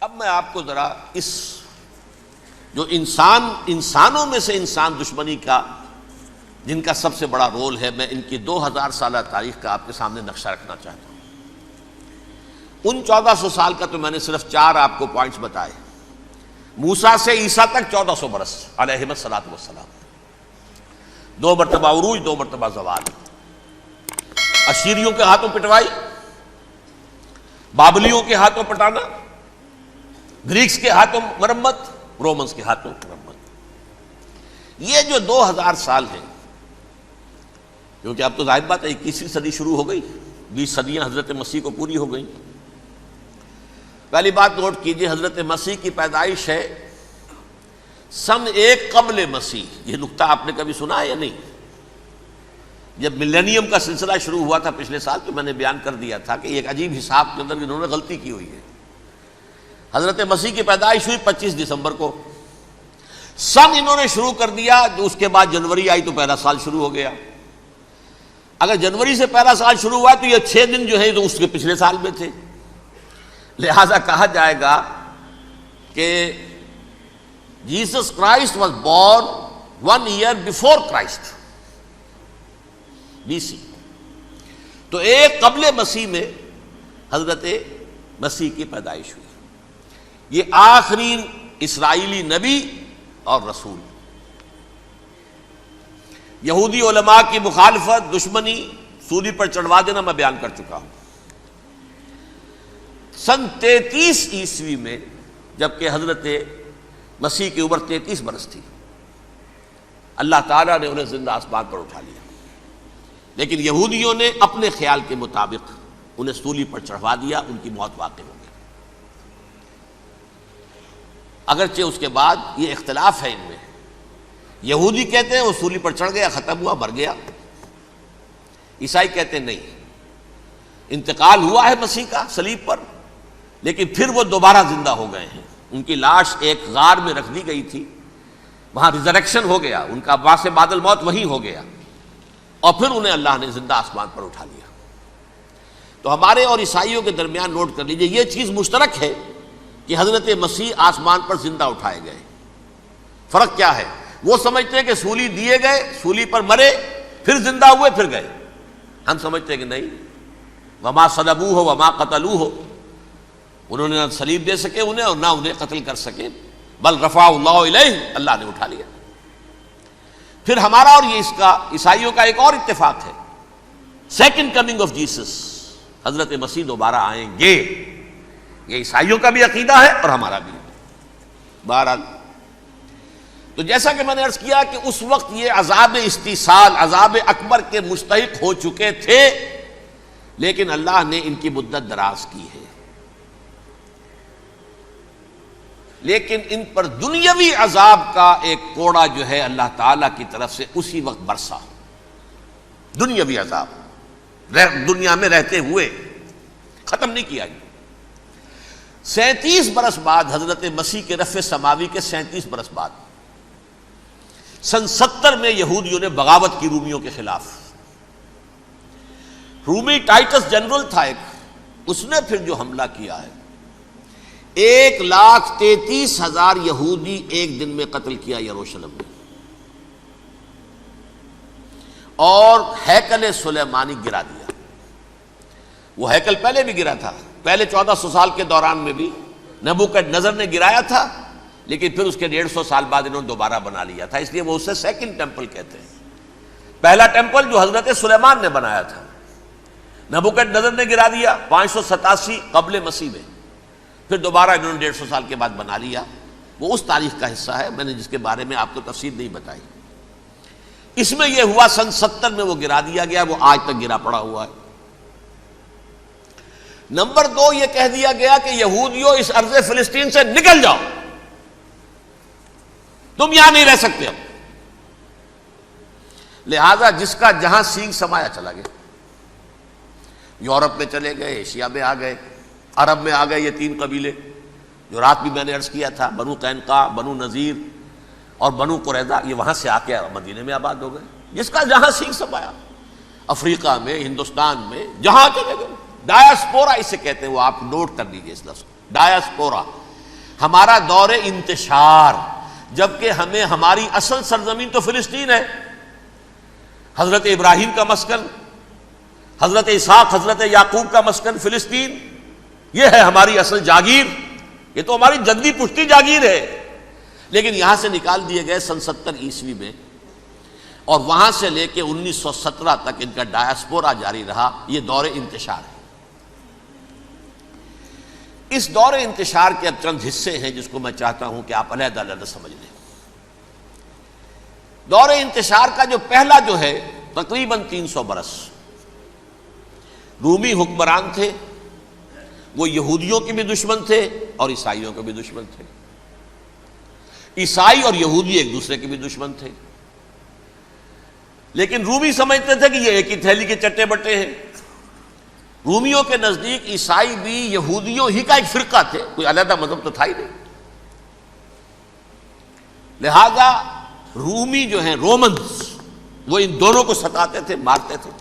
اب میں آپ کو ذرا اس جو انسانوں میں سے انسان دشمنی کا جن کا سب سے بڑا رول ہے، میں ان کی 2000 سالہ تاریخ کا آپ کے سامنے نقشہ رکھنا چاہتا ہوں۔ ان 1400 سال کا تو میں نے صرف 4 آپ کو پوائنٹس بتائے۔ موسیٰ سے عیسیٰ تک 1400 برس علیہ الصلوۃ والسلام، 2 مرتبہ عروج، 2 مرتبہ زوال، اشیریوں کے ہاتھوں پٹوائی، بابلیوں کے ہاتھوں پٹانا، گریکس کے ہاتھوں مرمت، رومنس کے ہاتھوں مرمت۔ یہ جو 2000 سال ہیں، کیونکہ اب تو ظاہر بات ہے 21ویں صدی شروع ہو گئی، 20 صدیاں حضرت مسیح کو پوری ہو گئیں۔ پہلی بات نوٹ کیجئے، حضرت مسیح کی پیدائش ہے سن 1 قبل مسیح۔ یہ نقطہ آپ نے کبھی سنا ہے یا نہیں؟ جب ملینیم کا سلسلہ شروع ہوا تھا پچھلے سال، تو میں نے بیان کر دیا تھا کہ ایک عجیب حساب کے اندر انہوں نے غلطی کی ہوئی ہے۔ حضرت مسیح کی پیدائش ہوئی 25 دسمبر کو، سن انہوں نے شروع کر دیا، اس کے بعد جنوری آئی تو پہلا سال شروع ہو گیا۔ اگر جنوری سے پہلا سال شروع ہوا تو یہ 6 دن جو ہے تو اس کے پچھلے سال میں تھے، لہذا کہا جائے گا کہ Jesus Christ was born 1 year before Christ BC۔ تو 1 قبل مسیح میں حضرت مسیح کی پیدائش ہوئی۔ یہ آخری اسرائیلی نبی اور رسول۔ یہودی علماء کی مخالفت، دشمنی، سولی پر چڑھوا دینا میں بیان کر چکا ہوں۔ سن 33 عیسوی میں، جبکہ حضرت مسیح کی عمر 33 برس تھی، اللہ تعالیٰ نے انہیں زندہ آسمان پر اٹھا لیا، لیکن یہودیوں نے اپنے خیال کے مطابق انہیں سولی پر چڑھوا دیا، ان کی موت واقع ہو گئی۔ اگرچہ اس کے بعد یہ اختلاف ہے ان میں، یہودی کہتے ہیں وہ سولی پر چڑھ گیا، ختم ہوا، مر گیا، عیسائی کہتے ہیں نہیں، انتقال ہوا ہے مسیح کا صلیب پر، لیکن پھر وہ دوبارہ زندہ ہو گئے ہیں۔ ان کی لاش ایک غار میں رکھ دی گئی تھی، وہاں ریزریکشن ہو گیا، ان کا باعث بعد الموت وہیں ہو گیا، اور پھر انہیں اللہ نے زندہ آسمان پر اٹھا لیا۔ تو ہمارے اور عیسائیوں کے درمیان نوٹ کر لیجئے، یہ چیز مشترک ہے کہ حضرت مسیح آسمان پر زندہ اٹھائے گئے۔ فرق کیا ہے؟ وہ سمجھتے ہیں کہ سولی دیے گئے، سولی پر مرے، پھر زندہ ہوئے، پھر گئے۔ ہم سمجھتے ہیں کہ نہیں، وما صلبوہ وما قتلوہ، انہوں نے نہ صلیب دے سکے انہیں اور نہ انہیں قتل کر سکے، بل رفعہ اللہ الیہ، اللہ نے اٹھا لیا۔ پھر ہمارا اور یہ اس کا عیسائیوں کا ایک اور اتفاق ہے، سیکنڈ کمنگ آف جیسس، حضرت مسیح دوبارہ آئیں گے۔ یہ عیسائیوں کا بھی عقیدہ ہے اور ہمارا بھی۔ بہرحال تو جیسا کہ میں نے عرض کیا کہ اس وقت یہ عذاب استیصال، عذاب اکبر کے مستحق ہو چکے تھے، لیکن اللہ نے ان کی مدت دراز کی ہے، لیکن ان پر دنیاوی عذاب کا ایک کوڑا جو ہے اللہ تعالیٰ کی طرف سے اسی وقت برسا۔ دنیاوی عذاب دنیا میں رہتے ہوئے ختم نہیں کیا۔ 37 برس بعد، حضرت مسیح کے رفع سماوی کے 37 برس بعد، سن 70 میں یہودیوں نے بغاوت کی رومیوں کے خلاف۔ رومی ٹائٹس جنرل تھا ایک، اس نے پھر جو حملہ کیا ہے، 1,33,000 یہودی ایک دن میں قتل کیا یروشلم میں، اور ہیکل سلیمانی گرا دیا۔ وہ ہیکل پہلے بھی گرا تھا، پہلے 1400 سال کے دوران میں بھی نبوکڈنضر نے گرایا تھا، لیکن پھر اس کے 150 سال بعد انہوں نے دوبارہ بنا لیا تھا، اس لیے وہ اسے سیکنڈ ٹیمپل کہتے ہیں۔ پہلا ٹیمپل جو حضرت سلیمان نے بنایا تھا، نبوکڈنضر نے گرا دیا 587 قبل مسیح میں، پھر دوبارہ انہوں نے 150 سال کے بعد بنا لیا۔ وہ اس تاریخ کا حصہ ہے، میں نے جس کے بارے میں آپ کو تفصیل نہیں بتائی۔ اس میں یہ ہوا سن 70 میں وہ گرا دیا گیا، وہ آج تک گرا پڑا ہوا ہے۔ نمبر 2، یہ کہہ دیا گیا کہ یہودیوں اس ارض فلسطین سے نکل جاؤ، تم یہاں نہیں رہ سکتے اب۔ لہذا جس کا جہاں سینگ سمایا چلا گیا، یورپ میں چلے گئے، ایشیا میں آ گئے، عرب میں آ گئے۔ یہ 3 قبیلے جو رات بھی میں نے عرض کیا تھا، بنو قینقاع، بنو نذیر اور بنو قریظہ، یہ وہاں سے آ کے مدینے میں آباد ہو گئے، جس کا جہاں سینگ سمایا، افریقہ میں، ہندوستان میں، جہاں چلے گئے۔ ڈایاسپورا اسے کہتے ہیں، وہ آپ نوٹ کر لیجیے اس لفظ کو، ڈایاسپورا، ہمارا دور انتشار، جبکہ ہمیں ہماری اصل سرزمین تو فلسطین ہے، حضرت ابراہیم کا مسکن، حضرت اسحاق حضرت یعقوب کا مسکن فلسطین، یہ ہے ہماری اصل جاگیر، یہ تو ہماری جدی پشتی جاگیر ہے، لیکن یہاں سے نکال دیے گئے سن 70 عیسوی میں، اور وہاں سے لے کے 1917 تک ان کا ڈایاسپورا جاری رہا۔ یہ دور انتشار ہے۔ اس دور انتشار کے اب چند حصے ہیں جس کو میں چاہتا ہوں کہ آپ علیحدہ علیحدہ سمجھ لیں۔ دور انتشار کا جو پہلا جو ہے تقریباً 300 برس، رومی حکمران تھے، وہ یہودیوں کے بھی دشمن تھے اور عیسائیوں کے بھی دشمن تھے۔ عیسائی اور یہودی ایک دوسرے کے بھی دشمن تھے، لیکن رومی سمجھتے تھے کہ یہ ایک ہی تھیلی کے چٹے بٹے ہیں۔ رومیوں کے نزدیک عیسائی بھی یہودیوں ہی کا ایک فرقہ تھے، کوئی علیحدہ مذہب تو تھا ہی نہیں۔ لہذا رومی جو ہیں رومنز، وہ ان دونوں کو ستاتے تھے، مارتے تھے،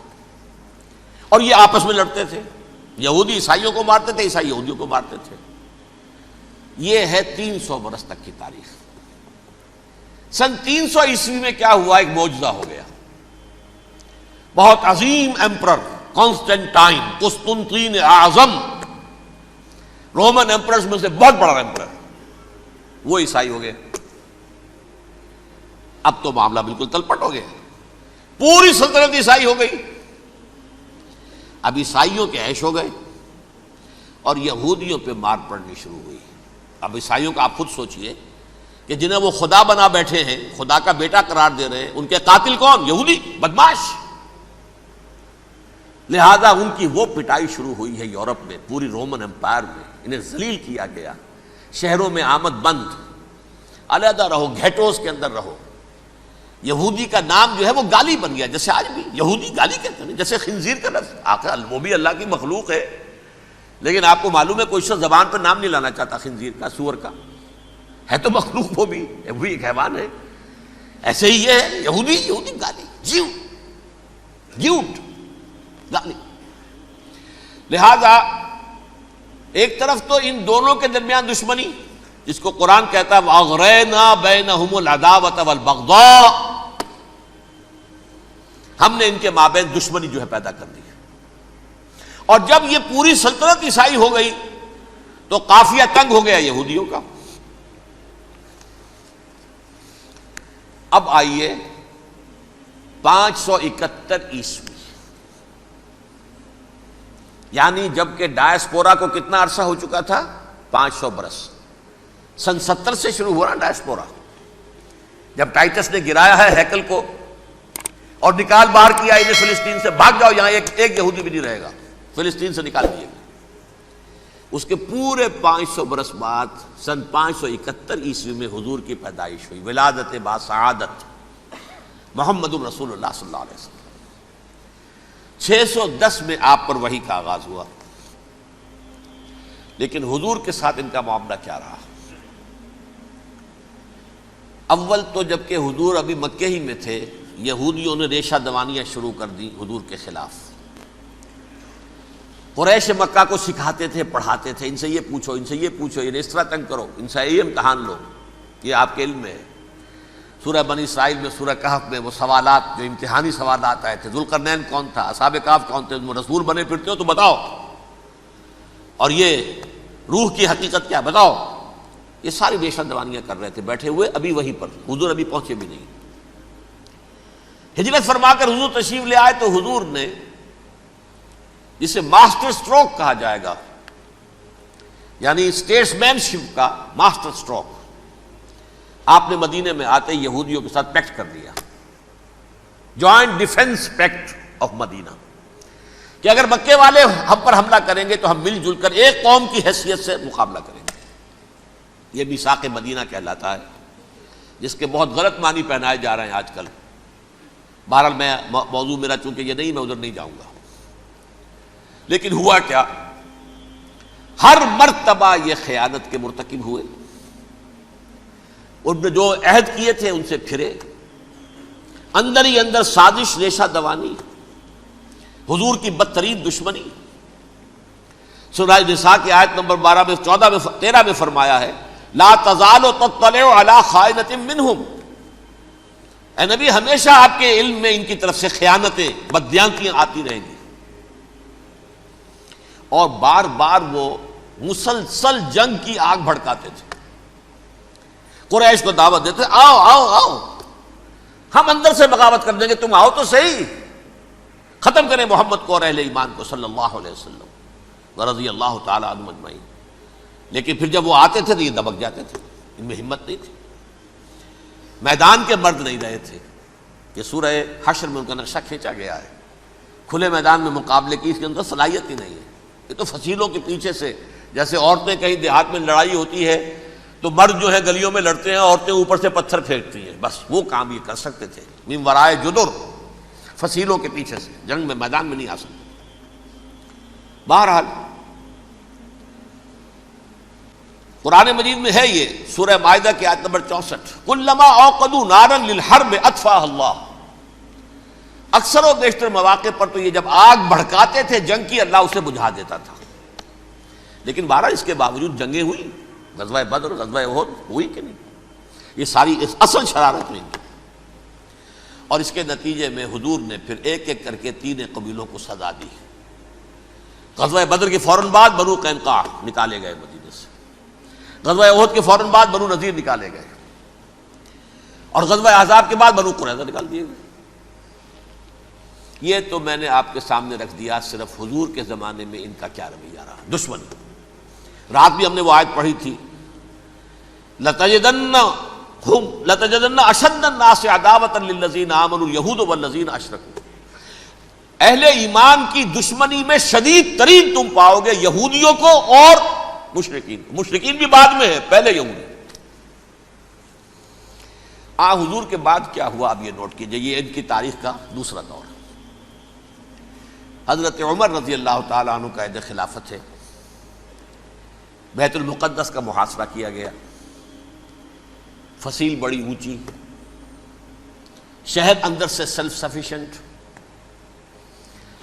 اور یہ آپس میں لڑتے تھے، یہودی عیسائیوں کو مارتے تھے، عیسائی یہودیوں کو مارتے تھے۔ یہ ہے 300 برس تک کی تاریخ۔ سن 300 عیسوی میں کیا ہوا؟ ایک معجزہ ہو گیا۔ بہت عظیم ایمپرر کانسٹنٹائن، قسطنطین اعظم، رومن ایمپررز میں سے بہت بڑا ایمپرر، وہ عیسائی ہو گئے۔ اب تو معاملہ بالکل تلپٹ ہو گیا، پوری سلطنت عیسائی ہو گئی۔ اب عیسائیوں کے عیش ہو گئے اور یہودیوں پہ مار پڑنی شروع ہوئی۔ اب عیسائیوں کا آپ خود سوچئے کہ جنہیں وہ خدا بنا بیٹھے ہیں، خدا کا بیٹا قرار دے رہے ہیں، ان کے قاتل کون؟ یہودی بدماش۔ لہذا ان کی وہ پٹائی شروع ہوئی ہے یورپ میں، پوری رومن امپائر میں، انہیں ذلیل کیا گیا، شہروں میں آمد بند، علیحدہ رہو، گھیٹوز کے اندر رہو۔ یہودی کا نام جو ہے وہ گالی بن گیا، جیسے آج بھی یہودی گالی کہتے ہیں، جیسے خنزیر کا لفظ، آخر وہ بھی اللہ کی مخلوق ہے، لیکن آپ کو معلوم ہے کوئی شخص زبان پہ نام نہیں لانا چاہتا خنزیر کا، سور کا، ہے تو مخلوق وہ بھی ایک حیوان ہے۔ ایسے ہی یہ ہے یہودی گالی، جیوٹ گالی۔ لہذا ایک طرف تو ان دونوں کے درمیان دشمنی، جس کو قرآن کہتا ہے وَأَغْرَيْنَا بَيْنَهُمُ الْعَدَاوَةَ وَالْبَغْضَاءَ، ہم نے ان کے مابین دشمنی جو ہے پیدا کر دی۔ اور جب یہ پوری سلطنت عیسائی ہو گئی تو قافیہ تنگ ہو گیا یہودیوں کا۔ اب آئیے 571 عیسوی، یعنی جبکہ ڈایاسپورا کو کتنا عرصہ ہو چکا تھا؟ 500 برس۔ سن 70 سے شروع ہوا نا ڈایاسپورا، جب ٹائٹس نے گرایا ہے ہیکل کو اور نکال باہر کیا انہیں فلسطین سے، بھاگ جاؤ یہاں ایک یہودی بھی نہیں رہے گا، فلسطین سے نکال دیے گئے۔ اس کے پورے 500 برس بعد سن 571 عیسوی میں حضور کی پیدائش ہوئی، ولادت باسعادت محمد الرسول اللہ صلی اللہ علیہ وسلم۔ 610 میں آپ پر وحی کا آغاز ہوا، لیکن حضور کے ساتھ ان کا معاملہ کیا رہا؟ اول تو جبکہ حضور ابھی مکے ہی میں تھے، یہودیوں نے ریشہ دوانیاں شروع کر دی حضور کے خلاف۔ قریش مکہ کو سکھاتے تھے، پڑھاتے تھے، ان سے یہ پوچھو، ان سے یہ پوچھو، انہیں اس طرح تنگ کرو، ان سے یہ امتحان لو، یہ آپ کے علم میں ہے۔ سورہ بنی اسرائیل میں، سورہ کہف میں وہ سوالات جو امتحانی سوالات آئے تھے، ذوالقرنین کون تھا، اصحاب کہف کون تھے، تم رسول بنے پھرتے ہو تو بتاؤ، اور یہ روح کی حقیقت کیا بتاؤ، یہ ساری ریشہ دوانیاں کر رہے تھے بیٹھے ہوئے ابھی وہیں پر، حضور ابھی پہنچے بھی نہیں۔ ہجرت فرما کر حضور تشریف لے آئے تو حضور نے، جسے ماسٹر سٹروک کہا جائے گا، یعنی اسٹیٹس مین شپ کا ماسٹر سٹروک، آپ نے مدینے میں آتے یہودیوں کے ساتھ پیکٹ کر دیا، جوائنٹ ڈیفنس پیکٹ آف مدینہ، کہ اگر مکے والے ہم پر حملہ کریں گے تو ہم مل جل کر ایک قوم کی حیثیت سے مقابلہ کریں گے۔ یہ میثاق مدینہ کہلاتا ہے، جس کے بہت غلط معنی پہنائے جا رہے ہیں آج کل۔ بہرحال میں موضوع میرا چونکہ یہ نہیں، میں ادھر نہیں جاؤں گا، لیکن ہوا کیا؟ ہر مرتبہ یہ خیانت کے مرتکب ہوئے، ان نے جو عہد کیے تھے ان سے پھرے، اندر ہی اندر سازش، ریشہ دوانی، حضور کی بدترین دشمنی۔ سورہ نساء کی آیت نمبر 12 میں 14 میں 13 میں فرمایا ہے لا تزال تطلع علی خائنۃ منہم، اے نبی ہمیشہ آپ کے علم میں ان کی طرف سے خیانتیں، بددیانتیاں آتی رہیں گی. اور بار بار وہ مسلسل جنگ کی آگ بھڑکاتے تھے، قریش کو دعوت دیتے، آؤ آؤ آؤ ہم اندر سے بغاوت کر دیں گے، تم آؤ تو صحیح، ختم کریں محمد کو اور اہل ایمان کو صلی اللہ علیہ وسلم ورضی اللہ تعالی عنہم اجمعین. لیکن پھر جب وہ آتے تھے تو یہ دبک جاتے تھے، ان میں ہمت نہیں تھی، میدان کے مرد نہیں رہے تھے. یہ سورہ حشر میں ان کا نقشہ کھینچا گیا ہے. کھلے میدان میں مقابلے کی اس کے اندر صلاحیت ہی نہیں ہے. یہ تو فصیلوں کے پیچھے سے، جیسے عورتیں کہیں دیہات میں لڑائی ہوتی ہے تو مرد جو ہے گلیوں میں لڑتے ہیں، عورتیں اوپر سے پتھر پھینکتی ہیں، بس وہ کام یہ کر سکتے تھے. من ورائے جدر، فصیلوں کے پیچھے سے، جنگ میں میدان میں نہیں آ سکتے. بہرحال قرآن مجید میں ہے یہ سورہ مائدہ کی آیت نمبر 64، کلما اوقدوا نارا للحرب اطفاها اللہ. اکثر و بیشتر مواقع پر تو یہ جب آگ بھڑکاتے تھے جنگ کی، اللہ اسے بجھا دیتا تھا. لیکن بہرحال اس کے باوجود جنگیں ہوئی، غزوہ بدر، غزوہ احد ہوئی کہ نہیں؟ یہ ساری اس اصل شرارت ہوئی. اور اس کے نتیجے میں حضور نے پھر ایک ایک کر کے 3 قبیلوں کو سزا دی. غزوہ بدر کے فوراً بعد بنو قینقاع نکالے گئے مدینے سے، غزوہ احد کے فوراً بعد بنو نذیر نکالے گئے، اور غزوہ احزاب کے بعد بنو قریظہ نکال دیے گئے. یہ تو میں نے آپ کے سامنے رکھ دیا صرف حضور کے زمانے میں ان کا کیا رویہ رہا. دشمن، رات بھی ہم نے وہ آیت پڑھی تھی، لَتَجِدَنَّ أَشَدَّ النَّاسِ عَدَاوَةً لِلَّذِينَ آمَنُوا الْيَهُودُ وَالَّذِينَ أَشْرَكُوا. اہل ایمان کی دشمنی میں شدید ترین تم پاؤ گے یہودیوں کو اور مشرکین کو. مشرکین بھی بعد میں ہے، پہلے یہودی. حضور کے بعد کیا ہوا اب یہ نوٹ کیجئے، یہ ان کی تاریخ کا دوسرا دور. حضرت عمر رضی اللہ تعالیٰ عنہ کا عہد خلافت ہے. بیت المقدس کا محاصرہ کیا گیا، فصیل بڑی اونچی، شہر اندر سے سیلف سفیشینٹ،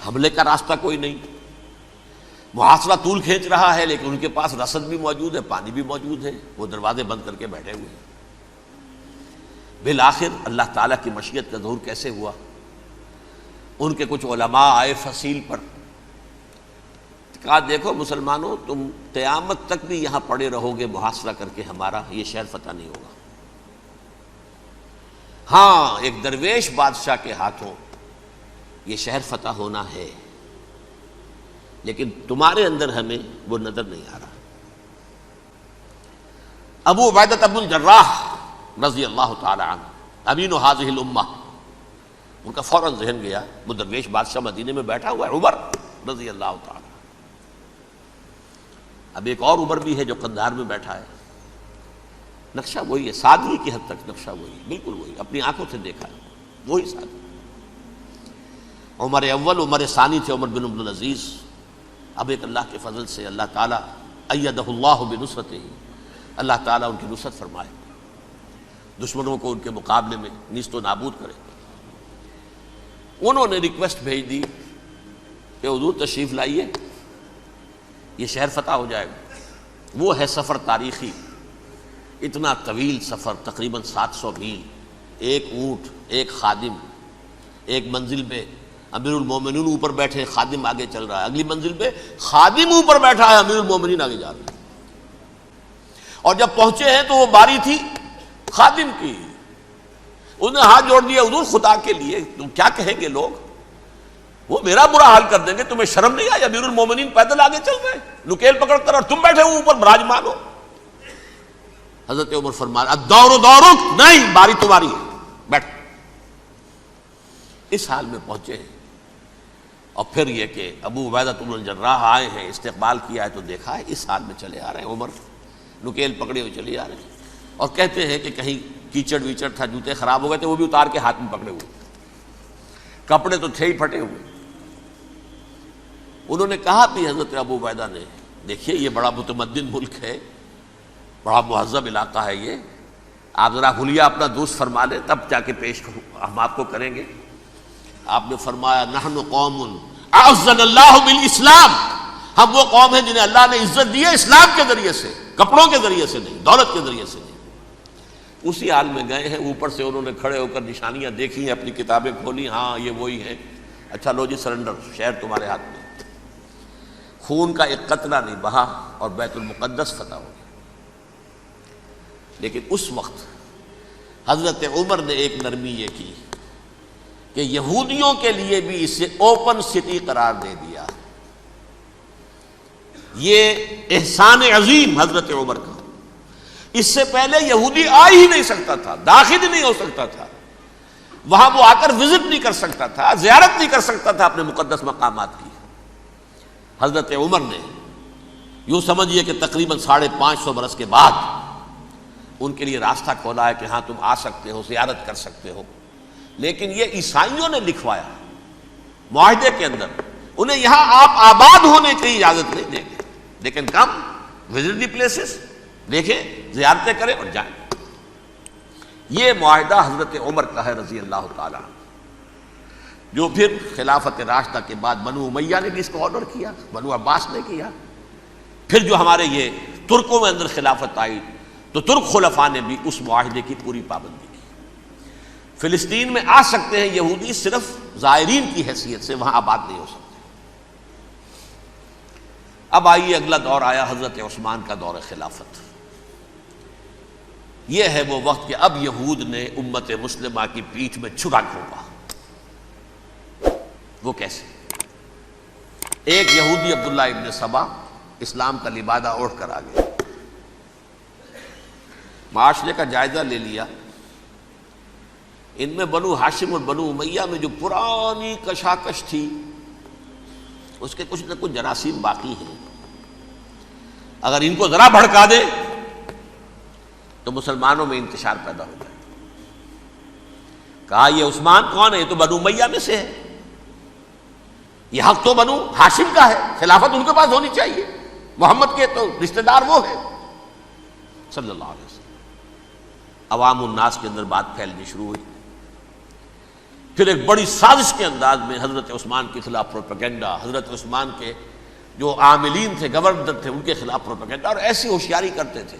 حملے کا راستہ کوئی نہیں، محاصرہ طول کھینچ رہا ہے، لیکن ان کے پاس رسد بھی موجود ہے، پانی بھی موجود ہے، وہ دروازے بند کر کے بیٹھے ہوئے ہیں. بالآخر اللہ تعالیٰ کی مشیت کا ظہور کیسے ہوا؟ ان کے کچھ علماء آئے فصیل پر، کہا دیکھو مسلمانوں، تم قیامت تک بھی یہاں پڑے رہو گے محاصرہ کر کے، ہمارا یہ شہر فتح نہیں ہوگا. ہاں ایک درویش بادشاہ کے ہاتھوں یہ شہر فتح ہونا ہے، لیکن تمہارے اندر ہمیں وہ نظر نہیں آ رہا. ابو عبیدہ بن الجراح رضی اللہ تعالی عنہ، امین هذه الامہ، ان کا فوراً ذہن گیا وہ درویش بادشاہ مدینے میں بیٹھا ہوا ہے عمر رضی اللہ تعالی. اب ایک اور عمر بھی ہے جو قندھار میں بیٹھا ہے. نقشہ وہی ہے، سادگی کی حد تک نقشہ وہی، بالکل وہی، اپنی آنکھوں سے دیکھا ہے وہی سادگی. عمر اول، عمر ثانی تھے عمر بن عبد العزیز. اب ایک اللہ کے فضل سے اللہ تعالیٰ ایدہ اللہ بنصرتہ، اللہ تعالیٰ ان کی نصرت فرمائے، دشمنوں کو ان کے مقابلے میں نیست و نابود کرے. انہوں نے ریکویسٹ بھیج دی کہ حضور تشریف لائیے، یہ شہر فتح ہو جائے گا. وہ ہے سفر تاریخی، اتنا طویل سفر، تقریباً 700 میل، ایک اونٹ، ایک خادم، ایک منزل پہ امیر المومنین اوپر بیٹھے، خادم آگے چل رہا ہے، اگلی منزل پہ خادم اوپر بیٹھا ہے، امیر المومنین آگے جا رہے ہیں. اور جب پہنچے ہیں تو وہ باری تھی خادم کی. انہوں نے ہاتھ جوڑ دیا، حضور خدا کے لیے تم کیا کہیں گے لوگ، وہ میرا برا حال کر دیں گے، تمہیں شرم نہیں آئی؟ امیر المومنین پیدل آگے چل رہے ہیں نکیل پکڑ کر، اور تم بیٹھے ہو اوپر براجمان ہو. حضرت عمر فرمایا الدور دورک، نہیں باری تمہاری ہے، بیٹھ. اس حال میں پہنچے ہیں. اور پھر یہ کہ ابو عبیدہ بن الجراح آئے ہیں، استقبال کیا ہے تو دیکھا ہے اس حال میں چلے آ رہے ہیں. عمر نکیل پکڑے ہوئے چلے آ رہے ہیں، اور کہتے ہیں کہ کہیں کیچڑ ویچڑ تھا، جوتے خراب ہو گئے تھے، وہ بھی اتار کے ہاتھ میں پکڑے ہوئے، کپڑے تو تھے ہی پھٹے ہوئے. انہوں نے کہا بھی حضرت ابو عبیدہ نے، دیکھیے یہ بڑا متمدن ملک ہے، بڑا مہذب علاقہ ہے یہ، آپ ذرا حلیہ اپنا دوست فرما لیں تب جا کے پیش ہم آپ کو کریں گے. آپ نے فرمایا نحن قوم اعزنا اللہ بالاسلام، ہم وہ قوم ہیں جنہیں اللہ نے عزت دی ہے اسلام کے ذریعے سے، کپڑوں کے ذریعے سے نہیں، دولت کے ذریعے سے نہیں۔ اسی حال میں گئے ہیں، اوپر سے انہوں نے کھڑے ہو کر نشانیاں دیکھی ہیں، اپنی کتابیں کھولی، ہاں یہ وہی ہیں، اچھا لو جی سرنڈر، شہر تمہارے ہاتھ میں۔ خون کا ایک قطرہ نہیں بہا اور بیت المقدس فتح ہو گیا۔ لیکن اس وقت حضرت عمر نے ایک نرمی یہ کی کہ یہودیوں کے لیے بھی اسے اوپن سٹی قرار دے دیا۔ یہ احسان عظیم حضرت عمر کا، اس سے پہلے یہودی آ ہی نہیں سکتا تھا، داخل ہی نہیں ہو سکتا تھا، وہاں وہ آ کر وزٹ نہیں کر سکتا تھا، زیارت نہیں کر سکتا تھا اپنے مقدس مقامات کی۔ حضرت عمر نے یوں سمجھیے کہ تقریباً 550 برس کے بعد ان کے لیے راستہ کھولا ہے کہ ہاں تم آ سکتے ہو، زیارت کر سکتے ہو۔ لیکن یہ عیسائیوں نے لکھوایا معاہدے کے اندر، انہیں یہاں آپ آباد ہونے کی اجازت نہیں دیں گے، لیکن کم وزٹ دی پلیسز، دیکھیں زیارتیں کریں اور جائیں۔ یہ معاہدہ حضرت عمر کا ہے رضی اللہ تعالیٰ، جو پھر خلافت راشدہ کے بعد بنو امیہ نے بھی اس کو آرڈر کیا، بنو عباس نے کیا، پھر جو ہمارے یہ ترکوں میں اندر خلافت آئی تو ترک خلفاء نے بھی اس معاہدے کی پوری پابندی کی۔ فلسطین میں آ سکتے ہیں یہودی صرف زائرین کی حیثیت سے، وہاں آباد نہیں ہو سکتے۔ اب آئیے اگلا دور آیا حضرت عثمان کا دور خلافت۔ یہ ہے وہ وقت کہ اب یہود نے امت مسلمہ کی پیٹھ میں چھرا گھونپا۔ وہ کیسے؟ ایک یہودی عبداللہ ابن سبا اسلام کا لبادہ اوڑھ کر آ گیا، معاشرے کا جائزہ لے لیا، ان میں بنو ہاشم اور بنو امیہ میں جو پرانی کشاکش تھی اس کے کچھ نہ کچھ جراثیم باقی ہیں، اگر ان کو ذرا بھڑکا دے تو مسلمانوں میں انتشار پیدا ہو جائے۔ کہا یہ عثمان کون ہے؟ یہ تو بنو امیہ میں سے ہے، یہ حق تو بنو ہاشم کا ہے، خلافت ان کے پاس ہونی چاہیے، محمد کے تو رشتہ دار وہ ہے صلی اللہ علیہ وسلم۔ عوام الناس کے اندر بات پھیلنی شروع ہوئی، پھر ایک بڑی سازش کے انداز میں حضرت عثمان کے خلاف پروپیگنڈا، حضرت عثمان کے جو عاملین تھے، گورنر تھے، ان کے خلاف پروپیگنڈا، اور ایسی ہوشیاری کرتے تھے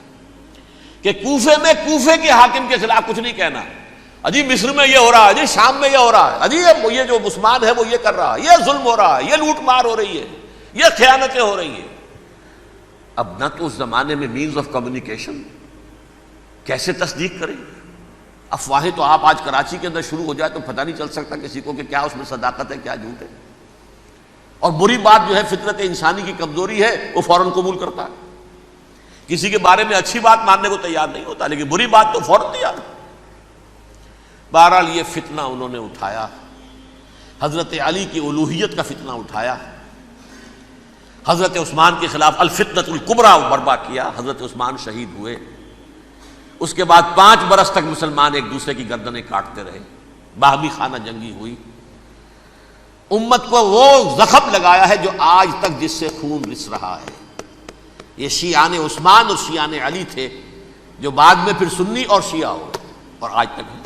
کہ کوفے میں کوفے کے حاکم کے خلاف کچھ نہیں کہنا، اجی مصر میں یہ ہو رہا ہے، اجی شام میں یہ ہو رہا ہے، اجی یہ جو عثمان ہے وہ یہ کر رہا ہے، یہ ظلم ہو رہا ہے، یہ لوٹ مار ہو رہی ہے، یہ خیانتیں ہو رہی ہیں۔ اب نہ تو اس زمانے میں مینز آف کمیونیکیشن، کیسے تصدیق کریں؟ افواہیں تو آپ آج کراچی کے اندر شروع ہو جائے تو پتہ نہیں چل سکتا کسی کو کہ کیا اس میں صداقت ہے کیا جھوٹ ہے، اور بری بات جو ہے فطرت انسانی کی کمزوری ہے وہ فوراً قبول کرتا ہے، کسی کے بارے میں اچھی بات ماننے کو تیار نہیں ہوتا، لیکن بری بات تو فوراً تیار ہے۔ بہرحال یہ فتنہ انہوں نے اٹھایا، حضرت علی کی الوہیت کا فتنہ اٹھایا، حضرت عثمان کے خلاف الفتنۃ الکبریٰ برپا کیا، حضرت عثمان شہید ہوئے۔ اس کے بعد 5 برس تک مسلمان ایک دوسرے کی گردنیں کاٹتے رہے، باہمی خانہ جنگی ہوئی، امت کو وہ زخم لگایا ہے جو آج تک جس سے خون رس رہا ہے۔ یہ شیعان عثمان اور شیعان علی تھے جو بعد میں پھر سنی اور شیعہ ہو اور آج تک ہے۔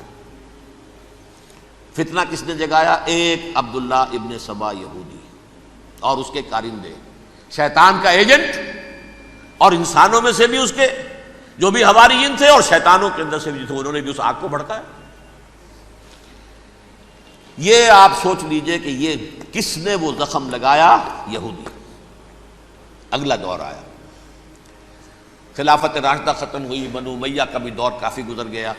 فتنہ کس نے جگایا؟ ایک عبداللہ ابن سبا یہودی اور اس کے کارندے، شیطان کا ایجنٹ، اور انسانوں میں سے بھی اس کے جو بھی حواریین تھے اور شیطانوں کے اندر سے بھی تھے، انہوں نے بھی اس آگ کو بھڑکایا۔ یہ آپ سوچ لیجئے کہ یہ کس نے وہ زخم لگایا؟ یہودی۔ اگلا دور آیا، خلافت راشدہ ختم ہوئی، بنو امیہ کا بھی دور کافی گزر گیا۔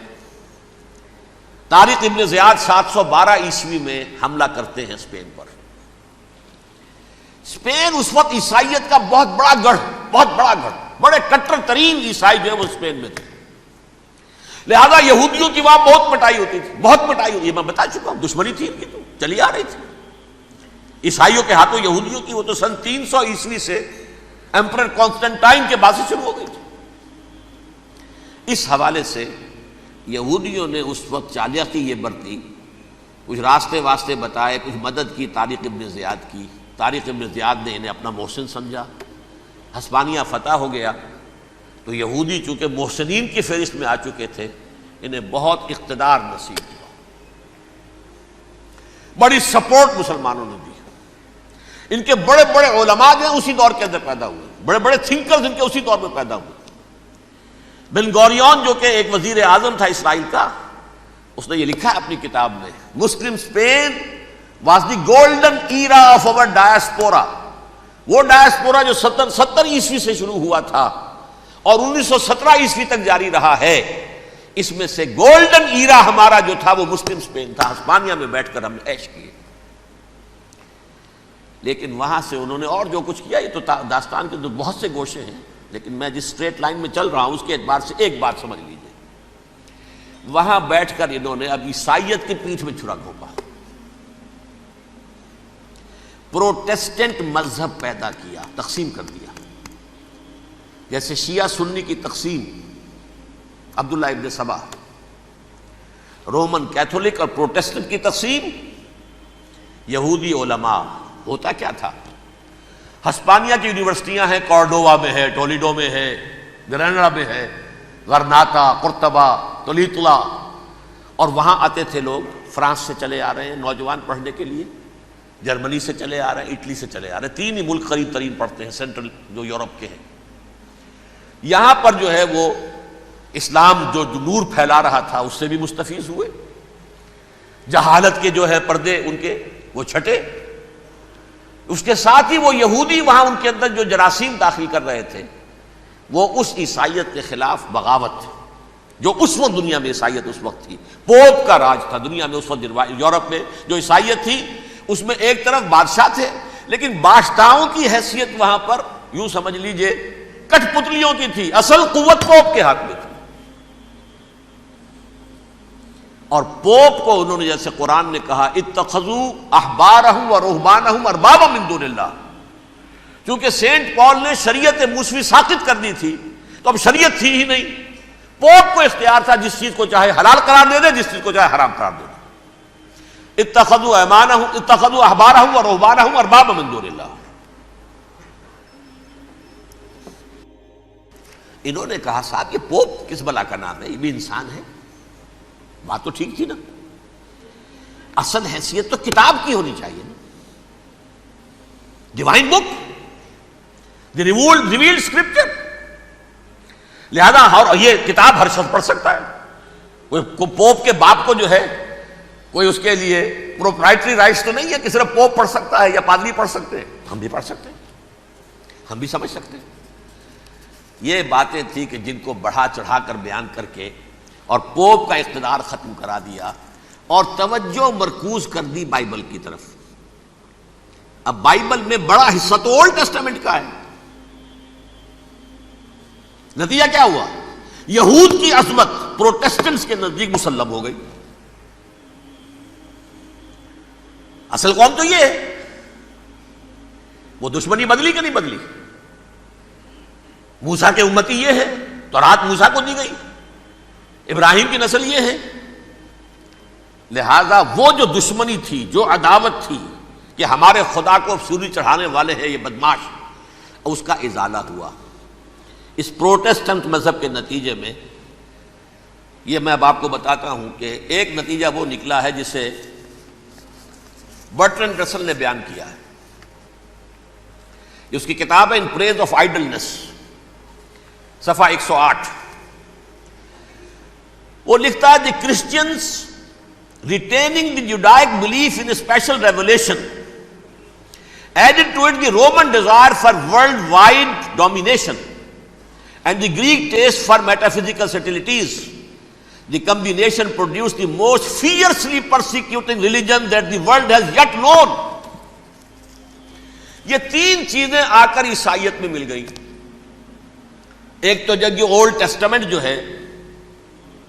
طارق ابن زیاد 712 عیسوی میں حملہ کرتے ہیں اسپین پر۔ اسپین اس وقت عیسائیت کا بہت بڑا گڑھ، بڑے کٹر ترین عیسائی جو ہے وہ اسپین میں تھے، لہذا یہودیوں کی وہاں بہت پٹائی ہوتی تھی، بہت پٹائی ہوتی، یہ میں بتا چکا ہوں، دشمنی تھی ان کی تو چلی آ رہی تھی عیسائیوں کے ہاتھوں یہودیوں کی، وہ تو سن 300 عیسوی سے ایمپرر کانسٹنٹائن کے بعد سے شروع ہو گئی تھی۔ اس حوالے سے یہودیوں نے اس وقت چالاکی یہ برتی، کچھ راستے واسطے بتائے، کچھ مدد کی طارق ابن زیاد کی۔ طارق ابن زیاد نے انہیں اپنا محسن سمجھا، ہسپانیہ فتح ہو گیا تو یہودی چونکہ محسنین کی فہرست میں آ چکے تھے، انہیں بہت اقتدار نصیب ہوا، بڑی سپورٹ مسلمانوں نے دی۔ ان کے بڑے بڑے علماء جو ہیں اسی دور کے اندر پیدا ہوئے، بڑے بڑے تھنکرز ان کے اسی دور میں پیدا ہوئے۔ بن گوریون جو کہ ایک وزیر اعظم تھا اسرائیل کا، اس نے یہ لکھا ہے اپنی کتاب میں، مسلم Spain was the golden era of our diaspora. وہ ڈائسپورا جو 70 عیسوی سے شروع ہوا تھا اور 1917 عیسوی تک جاری رہا ہے، اس میں سے گولڈن ایرا ہمارا جو تھا وہ مسلم اسپین تھا۔ ہسپانیہ میں بیٹھ کر ہم نے عیش کیے، لیکن وہاں سے انہوں نے اور جو کچھ کیا، یہ تو داستان کے بہت سے گوشے ہیں، لیکن میں جس اسٹریٹ لائن میں چل رہا ہوں اس کے اعتبار سے ایک بات سمجھ لیجیے، وہاں بیٹھ کر انہوں نے اب عیسائیت کی پیٹھ میں چھرا گھونپا، پروٹیسٹنٹ مذہب پیدا کیا، تقسیم کر دیا، جیسے شیعہ سنی کی تقسیم، عبداللہ ابن سبا، رومن کیتھولک اور پروٹیسٹنٹ کی تقسیم، یہودی علماء۔ ہوتا کیا تھا، ہسپانیہ کی یونیورسٹیاں ہیں، کارڈووا میں ہے، ٹولیڈو میں ہے، گریناڈا میں ہے، غرناطہ، قرطبہ، تولیتلا، اور وہاں آتے تھے لوگ، فرانس سے چلے آ رہے ہیں نوجوان پڑھنے کے لیے، جرمنی سے چلے آ رہے ہیں، اٹلی سے چلے آ رہے ہیں، تین ہی ملک قریب ترین پڑھتے ہیں سینٹرل جو یورپ کے ہیں۔ یہاں پر جو ہے وہ اسلام جو نور پھیلا رہا تھا اس سے بھی مستفیض ہوئے، جہالت کے جو ہے پردے ان کے وہ چھٹے، اس کے ساتھ ہی وہ یہودی وہاں ان کے اندر جو جراثیم داخل کر رہے تھے وہ اس عیسائیت کے خلاف بغاوت تھی، جو اس وقت دنیا میں عیسائیت اس وقت تھی، پوپ کا راج تھا دنیا میں اس وقت۔ یورپ میں جو عیسائیت تھی اس میں ایک طرف بادشاہ تھے، لیکن بادشاہوں کی حیثیت وہاں پر یوں سمجھ لیجئے کٹ پتلیوں کی تھی، اصل قوت پوپ کے ہاتھ میں تھی۔ اور پوپ کو انہوں نے جیسے قرآن نے کہا اتخذوا احبارهم ورهبانهم اربابا من دون اللہ، کیونکہ سینٹ پال نے شریعت موسوی ساقط کر دی تھی تو اب شریعت تھی ہی نہیں، پوپ کو اختیار تھا جس چیز کو چاہے حلال قرار دے دے، جس چیز کو چاہے حرام قرار دے دے۔ اتخذوا احبارهم ورهبانهم اربابا من دون اللہ۔ انہوں نے کہا صاحب یہ پوپ کس بلا کا نام ہے، یہ بھی انسان ہے، بات تو ٹھیک تھی نا، اصل حیثیت تو کتاب کی ہونی چاہیے نا، ڈیوائن بک، دی ریویلڈ اسکرپچر، لہذا اور یہ کتاب ہر شخص پڑھ سکتا ہے، کوئی پوپ کے باپ کو جو ہے کوئی اس کے لیے پروپرائٹری رائٹس تو نہیں ہے کہ صرف پوپ پڑھ سکتا ہے یا پادری پڑھ سکتے ہیں، ہم بھی پڑھ سکتے ہیں، ہم بھی سمجھ سکتے ہیں۔ یہ باتیں تھی کہ جن کو بڑھا چڑھا کر بیان کر کے اور پوپ کا اقتدار ختم کرا دیا اور توجہ مرکوز کر دی بائبل کی طرف۔ اب بائبل میں بڑا حصہ تو اولڈ ٹیسٹامنٹ کا ہے، نتیجہ کیا ہوا، یہود کی عظمت پروٹیسٹنٹس کے نزدیک مسلم ہو گئی۔ اصل قوم تو یہ ہے، وہ دشمنی بدلی کہ نہیں بدلی، موسیٰ کے امتی یہ ہے، تورات موسیٰ کو دی گئی، ابراہیم کی نسل یہ ہے، لہذا وہ جو دشمنی تھی، جو عداوت تھی کہ ہمارے خدا کو سولی چڑھانے والے ہیں یہ بدماش، اس کا ازالہ ہوا اس پروٹیسٹنٹ مذہب کے نتیجے میں۔ یہ میں اب آپ کو بتاتا ہوں کہ ایک نتیجہ وہ نکلا ہے جسے برٹرنڈ رسل نے بیان کیا ہے، اس کی کتاب ہے ان پریز آف آئیڈلنس، صفحہ 108۔ وہ لکھتا ہے the Christians retaining the Judaic belief in special revelation added to it the Roman desire for worldwide domination and the Greek taste for metaphysical subtleties. The combination produce the most fiercely persecuting religion that the world has yet known. یہ تین چیزیں آ کر عیسائیت میں مل گئی، ایک تو جب یہ اولڈ ٹیسٹامنٹ جو ہے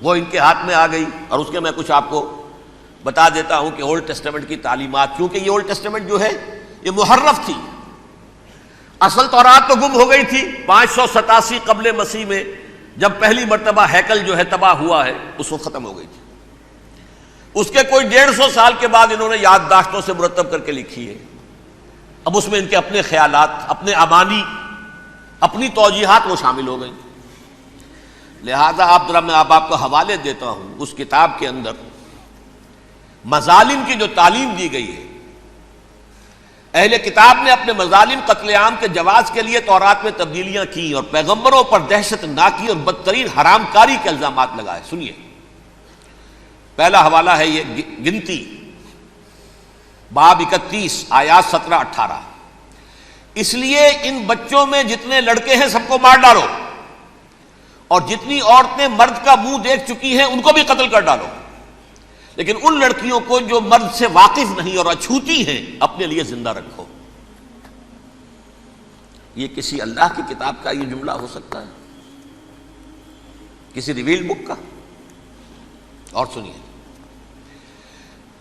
وہ ان کے ہاتھ میں آ گئی، اور اس کے میں کچھ آپ کو بتا دیتا ہوں کہ اولڈ ٹیسٹامنٹ کی تعلیمات، کیونکہ یہ اولڈ ٹیسٹامنٹ جو ہے یہ محرف تھی، اصل تورات تو گم ہو گئی تھی 587 قبل مسیح میں، جب پہلی مرتبہ ہیکل جو ہے تباہ ہوا ہے اس وقت ختم ہو گئی تھی، اس کے کوئی 150 سال کے بعد انہوں نے یادداشتوں سے مرتب کر کے لکھی ہے، اب اس میں ان کے اپنے خیالات، اپنے امانی، اپنی توجیحات وہ شامل ہو گئی۔ لہذا میں آپ کو حوالے دیتا ہوں، اس کتاب کے اندر مظالم کی جو تعلیم دی گئی ہے، اہل کتاب نے اپنے مظالم قتل عام کے جواز کے لیے تورات میں تبدیلیاں کی اور پیغمبروں پر دہشت ناکی اور بدترین حرام کاری کے الزامات لگائے. سنیے، پہلا حوالہ ہے یہ گنتی باب 31 آیات 17-18. اس لیے ان بچوں میں جتنے لڑکے ہیں سب کو مار ڈالو، اور جتنی عورتیں مرد کا منہ دیکھ چکی ہیں ان کو بھی قتل کر ڈالو، لیکن ان لڑکیوں کو جو مرد سے واقف نہیں اور اچھوتی ہیں اپنے لیے زندہ رکھو. یہ کسی اللہ کی کتاب کا یہ جملہ ہو سکتا ہے؟ کسی ریویلڈ بک کا؟ اور سنیے،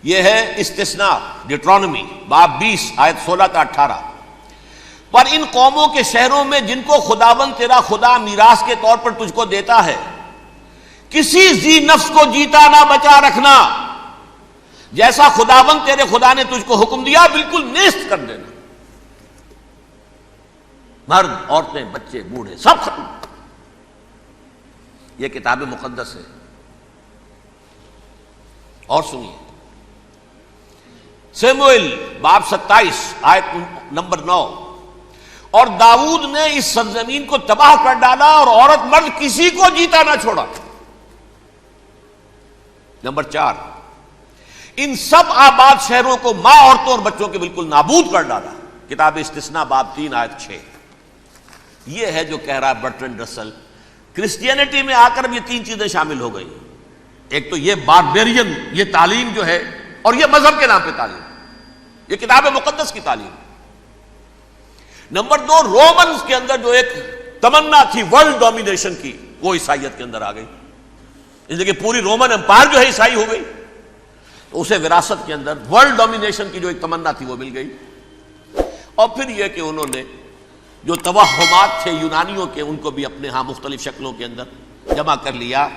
یہ ہے استثناء ڈیٹرانومی باب 20 آیت 16-18. پر ان قوموں کے شہروں میں جن کو خداوند تیرا خدا میراث کے طور پر تجھ کو دیتا ہے، کسی ذی نفس کو جیتا نہ بچا رکھنا، جیسا خداوند تیرے خدا نے تجھ کو حکم دیا بالکل نیست کر دینا. مرد، عورتیں، بچے، بوڑھے سب ختم. یہ کتاب مقدس ہے. اور سنیے، سیموئیل باب 27 آیت نمبر 9. اور داؤد نے اس سرزمین کو تباہ کر ڈالا اور عورت مرد کسی کو جیتا نہ چھوڑا. نمبر 4، ان سب آباد شہروں کو ماں، عورتوں اور بچوں کے بالکل نابود کر ڈالا. کتاب استثناء باب 3 آیت 6. یہ ہے جو کہہ رہا ہے برٹرنڈ رسل، کرسچینٹی میں آ کر اب یہ تین چیزیں شامل ہو گئی. ایک تو یہ باربیرین یہ تعلیم جو ہے، اور یہ مذہب کے نام پہ تعلیم، یہ کتاب مقدس کی تعلیم. نمبر 2، رومنز کے اندر جو ایک تمنا تھی ورلڈ ڈومینیشن کی، وہ عیسائیت کے اندر آ گئی. اس لیے کہ پوری رومن امپائر جو ہے عیسائی ہو گئی، تو اسے وراثت کے اندر ورلڈ ڈومینیشن کی جو ایک تمنا تھی وہ مل گئی. اور پھر یہ کہ انہوں نے جو توہمات تھے یونانیوں کے ان کو بھی اپنے ہاں مختلف شکلوں کے اندر جمع کر لیا.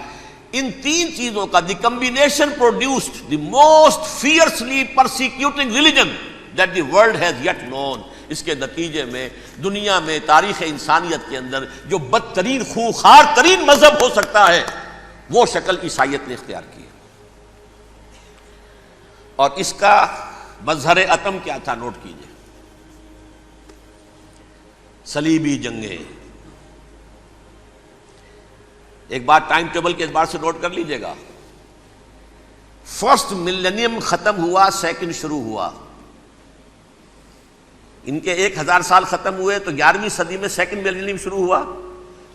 ان تین چیزوں کا the combination produced the most fiercely persecuting religion that the world has yet known. اس کے نتیجے میں دنیا میں تاریخ انسانیت کے اندر جو بدترین خوخار ترین مذہب ہو سکتا ہے وہ شکل عیسائیت نے اختیار کی. اور اس کا مظہر عتم کیا تھا؟ نوٹ کیجئے، صلیبی جنگیں. ایک بات ٹائم ٹیبل کے اعتبار سے نوٹ کر لیجئے گا. فرسٹ ملینیم ختم ہوا، سیکنڈ شروع ہوا. ان کے 1000 سال ختم ہوئے تو 11ویں صدی میں سیکنڈ ملینیم شروع ہوا،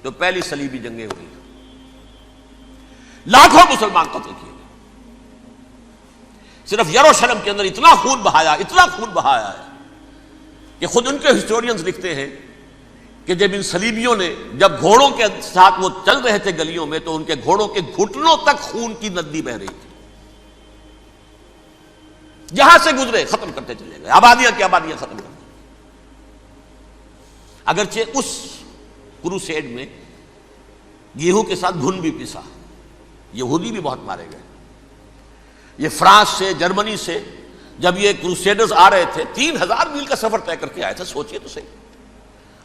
تو پہلی صلیبی جنگیں ہوئی. لاکھوں مسلمان قتل کیے. صرف یروشلم کے اندر اتنا خون بہایا ہے کہ خود ان کے ہسٹورینز لکھتے ہیں کہ جب ان صلیبیوں نے جب گھوڑوں کے ساتھ وہ چل رہے تھے گلیوں میں تو ان کے گھوڑوں کے گھٹنوں تک خون کی ندی بہ رہی تھی. جہاں سے گزرے ختم کرتے چلے گئے، آبادیاں کی آبادیاں ختم کر دی. اگرچہ اس کروسیڈ میں گیہوں کے ساتھ گھن بھی پسا، یہودی بھی بہت مارے گئے. یہ فرانس سے، جرمنی سے جب یہ کروسیڈرز آ رہے تھے 3000 میل کا سفر طے کر کے آئے تھے. سوچئے تو صحیح.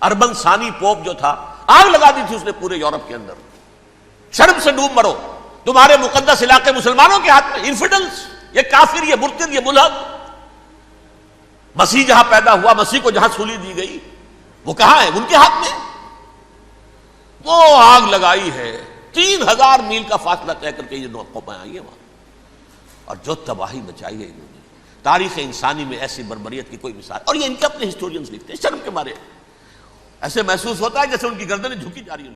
اربن ثانی پوپ جو تھا آگ لگا دی تھی اس نے پورے یورپ کے اندر. شرم سے ڈوب مرو، تمہارے مقدس علاقے مسلمانوں کے ہاتھ میں. انفیڈلز، یہ کافر، یہ مرتد، یہ ملحد. مسیح جہاں پیدا ہوا، مسیح کو جہاں سولی دی گئی، وہ کہاں ہے؟ ان کے ہاتھ میں. وہ آگ لگائی ہے، 3000 میل کا فاصلہ طے کر کے یہ قومیں آئی ہیں وہاں. اور جو تباہی مچائی ہے انہوں نے، تاریخ انسانی میں ایسی بربریت کی کوئی مثال. اور یہ ان کے اپنے ہسٹورینز لکھتے ہیں. شرم کے مارے ایسے محسوس ہوتا ہے جیسے ان کی گردنیں جھکی جا رہی ہیں.